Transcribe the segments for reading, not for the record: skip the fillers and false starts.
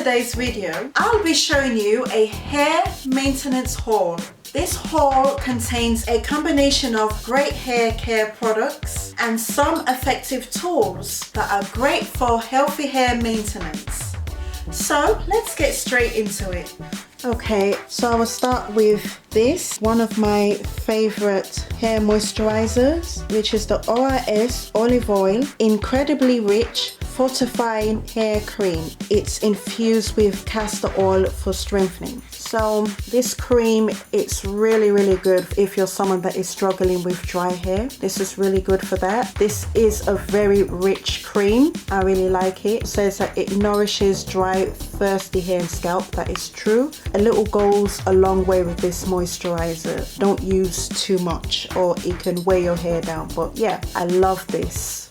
today's video, I'll be showing you a hair maintenance haul. This haul contains a combination of great hair care products and some effective tools that are great for healthy hair maintenance. So let's get straight into it. Okay, so I will start with this, one of my favorite hair moisturizers, which is the ORS Olive Oil Incredibly Rich Fortifying Hair Cream. It's infused with castor oil for strengthening. So this cream, it's really good if you're someone that is struggling with dry hair. This is really good for that. This is a very rich cream. I really like it. It says that it nourishes dry, thirsty hair and scalp. That is true. A little goes a long way with this moisturizer. Don't use too much or it can weigh your hair down. But yeah, I love this.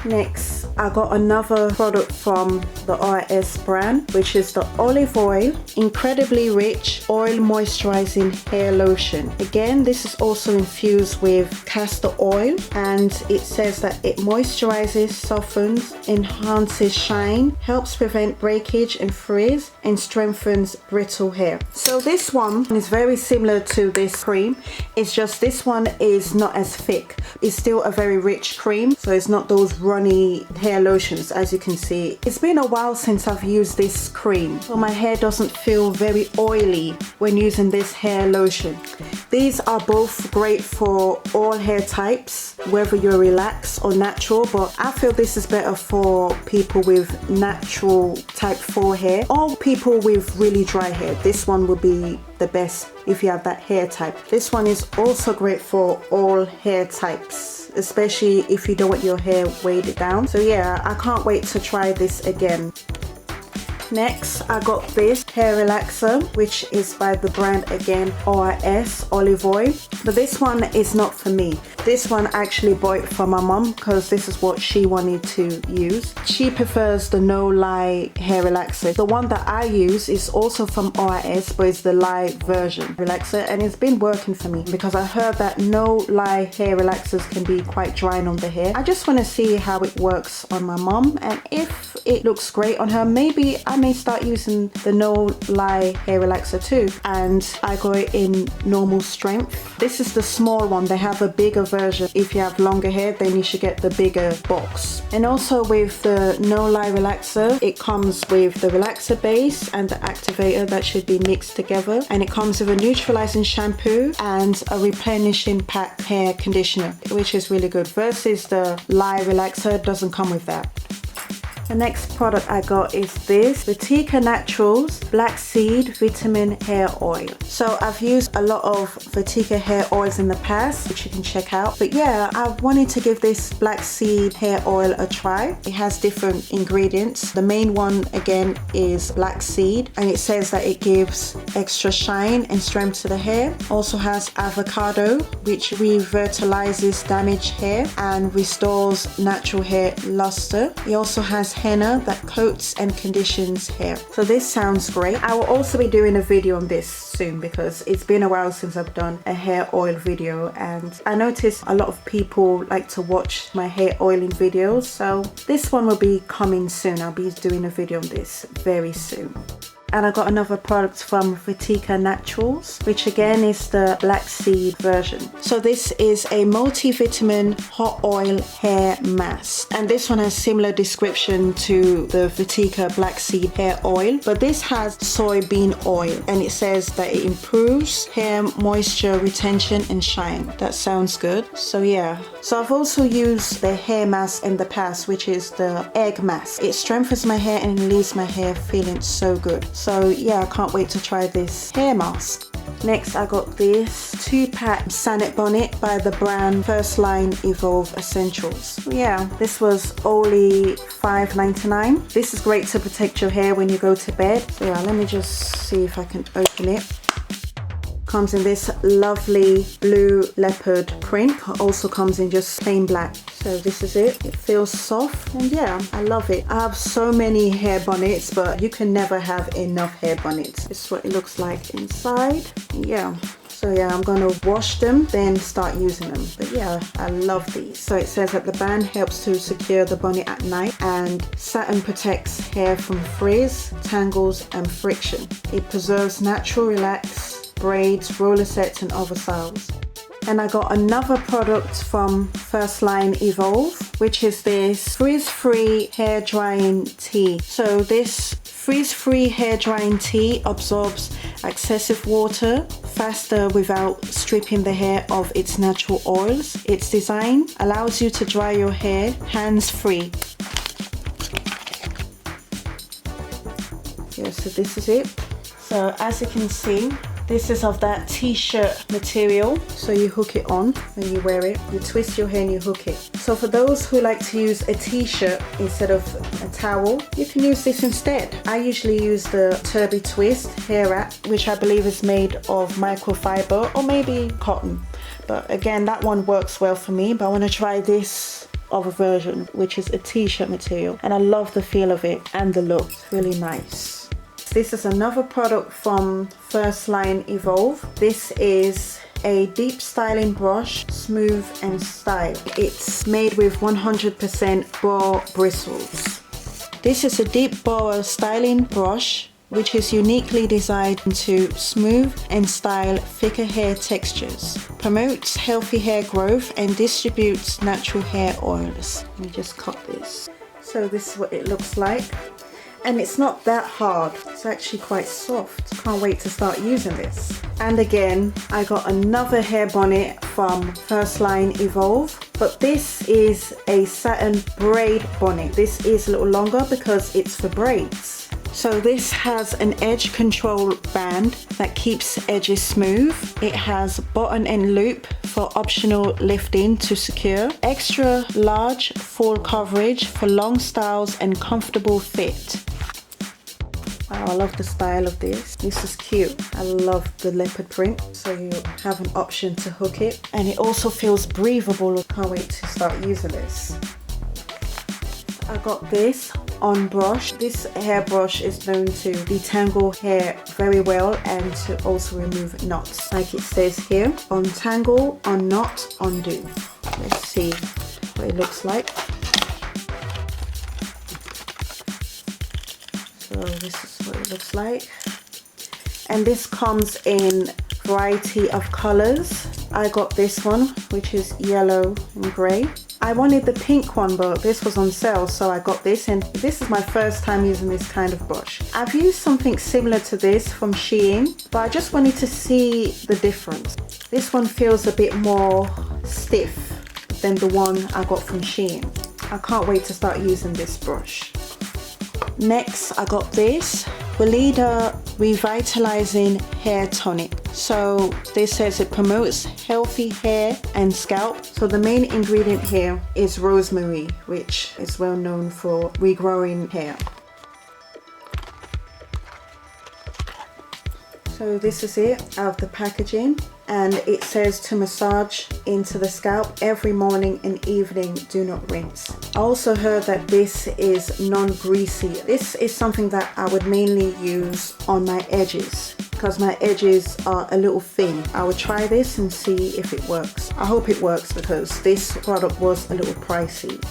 Next, I got another product from the ORS brand, which is the Olive Oil Incredibly Rich Oil Moisturizing Hair Lotion. Again, this is also infused with castor oil, and it says that it moisturizes, softens, enhances shine, helps prevent breakage and frizz, and strengthens brittle hair. So this one is very similar to this cream. It's just this one is not as thick. It's still a very rich cream, so it's not those runny hair lotions. As you can see, it's been a while since I've used this cream, so my hair doesn't feel very oily when using this hair lotion. These are both great for all hair types, whether you're relaxed or natural, but I feel this is better for people with natural type 4 hair or people with really dry hair. This one would be the best if you have that hair type. This one is also great for all hair types, especially if you don't want your hair weighed down. So yeah, I can't wait to try this again. Next, I got this hair relaxer, which is by the brand again, ORS Olive Oil. But this one is not for me. This one I actually bought for my mom because this is what she wanted to use. She prefers the no lie hair relaxer. The one that I use is also from ORS, but it's the lie version relaxer, and it's been working for me because I heard that no lie hair relaxers can be quite drying on the hair. I just want to see how it works on my mom, and if it looks great on her, maybe I may start using the no lie hair relaxer too. And I got it in normal strength. This is the small one. They have a bigger version. If you have longer hair, then you should get the bigger box. And also with the no lie relaxer, it comes with the relaxer base and the activator that should be mixed together, and it comes with a neutralizing shampoo and a replenishing pack hair conditioner, which is really good, versus the lie relaxer doesn't come with that. The next product I got is this Vatika Naturals Black Seed Vitamin Hair Oil. So I've used a lot of Vatika hair oils in the past, which you can check out. But yeah, I wanted to give this Black Seed hair oil a try. It has different ingredients. The main one again is black seed, and it says that it gives extra shine and strength to the hair. Also has avocado, which revitalizes damaged hair and restores natural hair luster. It also has henna that coats and conditions hair. So this sounds great. I will also be doing a video on this soon because it's been a while since I've done a hair oil video, and I noticed a lot of people like to watch my hair oiling videos, so this one will be coming soon. I'll be doing a video on this very soon. And I got another product from Vatika Naturals, which again is the black seed version. So this is a multivitamin hot oil hair mask, and this one has similar description to the Vatika black seed hair oil, but this has soybean oil, and it says that it improves hair moisture retention and shine. That sounds good. So yeah, so I've also used the hair mask in the past, which is the egg mask. It strengthens my hair and leaves my hair feeling so good. So yeah, I can't wait to try this hair mask. Next, I got this 2-pack Satin Bonnet by the brand First Line Evolve Essentials. Yeah, this was only $5.99. This is great to protect your hair when you go to bed. So yeah, let me just see if I can open it. Comes in this lovely blue leopard print. Also comes in just plain black. So this is it. It feels soft, and yeah, I love it. I have so many hair bonnets, but you can never have enough hair bonnets. This is what it looks like inside. Yeah, so So yeah, I'm gonna wash them, then start using them. But yeah, I love these. So it says that the band helps to secure the bonnet at night, and Satin protects hair from frizz, tangles and friction. It preserves natural relax, braids, roller sets and other styles. And I got another product from First Line Evolve, which is this Frizz-Free hair drying tea. So this Frizz-Free hair drying tea absorbs excessive water faster without stripping the hair of its natural oils. Its design allows you to dry your hair hands-free. Yeah, so this is it. So as you can see, this is of that t-shirt material. So you hook it on when you wear it. You twist your hair and you hook it. So for those who like to use a t-shirt instead of a towel, you can use this instead. I usually use the Turby Twist hair wrap, which I believe is made of microfiber or maybe cotton. But again, that one works well for me. But I want to try this other version, which is a t-shirt material. And I love the feel of it and the look. It's really nice. This is another product from First Line Evolve. This is a deep styling brush, smooth and style. It's made with 100% boar bristles. This is a deep boar styling brush, which is uniquely designed to smooth and style thicker hair textures, promotes healthy hair growth and distributes natural hair oils. Let me just cut this. So this is what it looks like. And it's not that hard, it's actually quite soft. Can't wait to start using this. And again, I got another hair bonnet from First Line Evolve, but this is a satin braid bonnet. This is a little longer because it's for braids. So this has an edge control band that keeps edges smooth. It has button and loop for optional lifting to secure. Extra large full coverage for long styles and comfortable fit. Wow, I love the style of this. This is cute. I love the leopard print. So you have an option to hook it. And it also feels breathable. Can't wait to start using this. I got this on brush. This hairbrush is known to detangle hair very well and to also remove knots. Like it says here, untangle, unknot, undo. Let's see what it looks like. So this is what it looks like. And this comes in variety of colors. I got this one, which is yellow and grey. I wanted the pink one, but this was on sale, so I got this, and this is my first time using this kind of brush. I've used something similar to this from Shein, but I just wanted to see the difference. This one feels a bit more stiff than the one I got from Shein. I can't wait to start using this brush. Next, I got this Vatika Revitalizing Hair Tonic. So this says it promotes healthy hair and scalp. So the main ingredient here is rosemary, which is well known for regrowing hair. So this is it out of the packaging, and it says to massage into the scalp every morning and evening, do not rinse. I also heard that this is non-greasy. This is something that I would mainly use on my edges because my edges are a little thin. I would try this and see if it works. I hope it works because this product was a little pricey.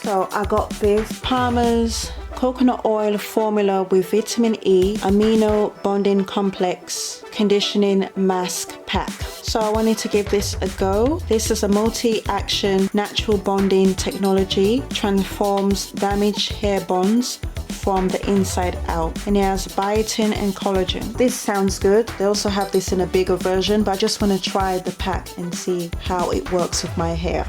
So I got this Palmer's coconut oil formula with vitamin E amino bonding complex conditioning mask pack. So I wanted to give this a go. This is a multi-action natural bonding technology, transforms damaged hair bonds from the inside out, and it has biotin and collagen. This sounds good. They also have this in a bigger version, but I just want to try the pack and see how it works with my hair.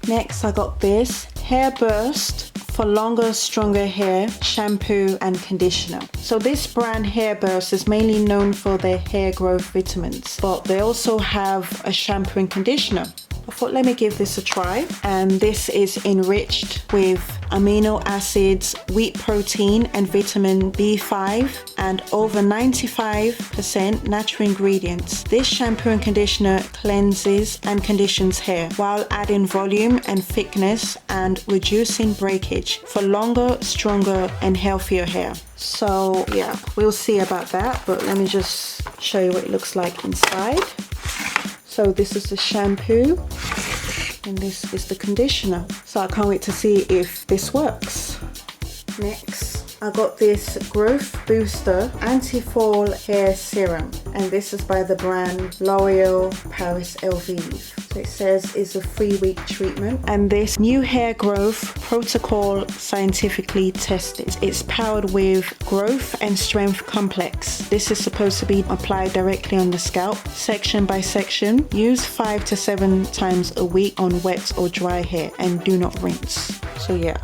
Next, I got this Hairburst for longer, stronger hair shampoo and conditioner. So this brand Hairburst is mainly known for their hair growth vitamins, but they also have a shampoo and conditioner. I thought, let me give this a try. And this is enriched with amino acids, wheat protein and vitamin B5 and over 95% natural ingredients. This shampoo and conditioner cleanses and conditions hair while adding volume and thickness and reducing breakage for longer, stronger and healthier hair. So yeah, we'll see about that, but let me just show you what it looks like inside. So this is the shampoo and this is the conditioner. So I can't wait to see if this works. Next, I got this Growth Booster Anti-Fall Hair Serum, and this is by the brand L'Oreal Paris Elvive. So it says it's a 3-week treatment, and this new hair growth protocol scientifically tested. It's powered with growth and strength complex. This is supposed to be applied directly on the scalp, section by section. Use 5 to 7 times a week on wet or dry hair, and do not rinse. So yeah.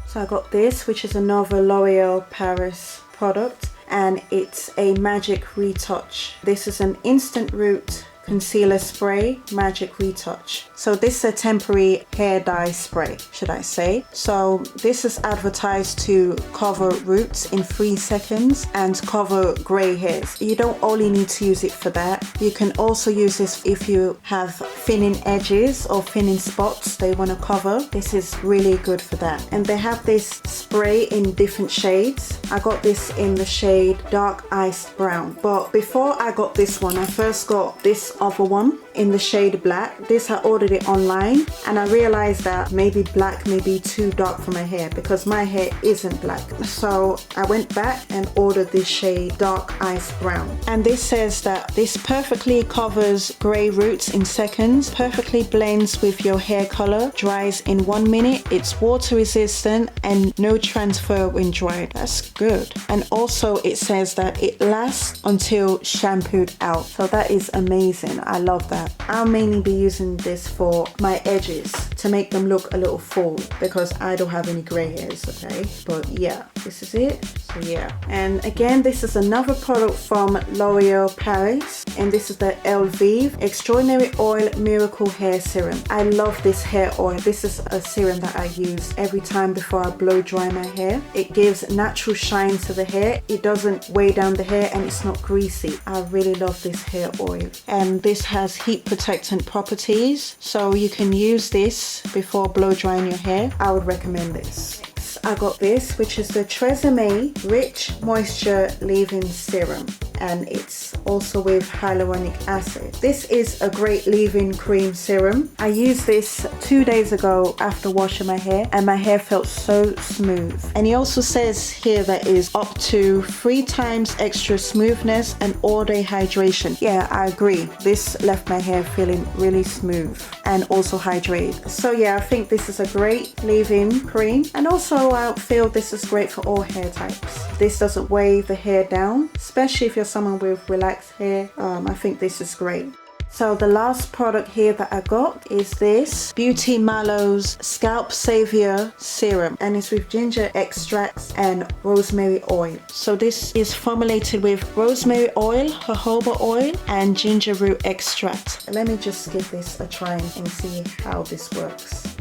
So I got this, which is another L'Oreal Paris product, and it's a Magic Retouch. This is an instant root concealer spray, Magic Retouch. So this is a temporary hair dye spray, should I say. So this is advertised to cover roots in 3 seconds and cover grey hairs. You don't only need to use it for that. You can also use this if you have thinning edges or thinning spots they want to cover. This is really good for that. And they have this spray in different shades. I got this in the shade Dark Iced Brown. But before I got this one, I first got this other one in the shade Black. This, I ordered it online, and I realized that maybe black may be too dark for my hair because my hair isn't black. So I went back and ordered this shade Dark Ice Brown, and this says that this perfectly covers grey roots in seconds, perfectly blends with your hair color, dries in 1 minute, it's water resistant and no transfer when dried. That's good. And also it says that it lasts until shampooed out, so that is amazing. I love that. I'll mainly be using this for my edges to make them look a little full because I don't have any grey hairs, okay? But yeah, this is it. So yeah. And again, this is another product from L'Oreal Paris, and this is the Elvive Extraordinary Oil Miracle Hair Serum. I love this hair oil. This is a serum that I use every time before I blow dry my hair. It gives natural shine to the hair. It doesn't weigh down the hair, and it's not greasy. I really love this hair oil. And this has heat protectant properties, so you can use this before blow drying your hair. I would recommend this. I got this, which is the Tresemme Rich Moisture Leave-In Serum, and it's also with hyaluronic acid. This is a great leave-in cream serum. I used this 2 days ago after washing my hair, and my hair felt so smooth. And he also says here that is up to 3 times extra smoothness and all-day hydration. Yeah, I agree. This left my hair feeling really smooth and also hydrated. So yeah, I think this is a great leave-in cream, and also I feel this is great for all hair types. This doesn't weigh the hair down, especially if you're someone with relaxed hair. I think this is great. So the last product here that I got is this Beauty Mallow's Scalp Savior Serum, and it's with ginger extracts and rosemary oil. So this is formulated with rosemary oil, jojoba oil, and ginger root extract. Let me just give this a try and see how this works.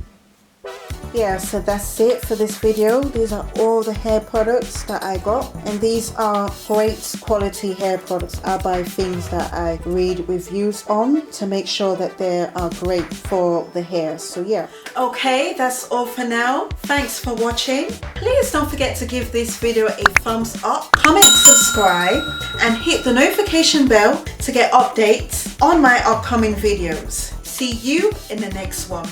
Yeah, so that's it for this video. These are all the hair products that I got, and these are great quality hair products. I buy things that I read reviews on to make sure that they are great for the hair. So yeah. Okay, that's all for now. Thanks for watching. Please don't forget to give this video a thumbs up, comment, subscribe, and hit the notification bell to get updates on my upcoming videos. See you in the next one.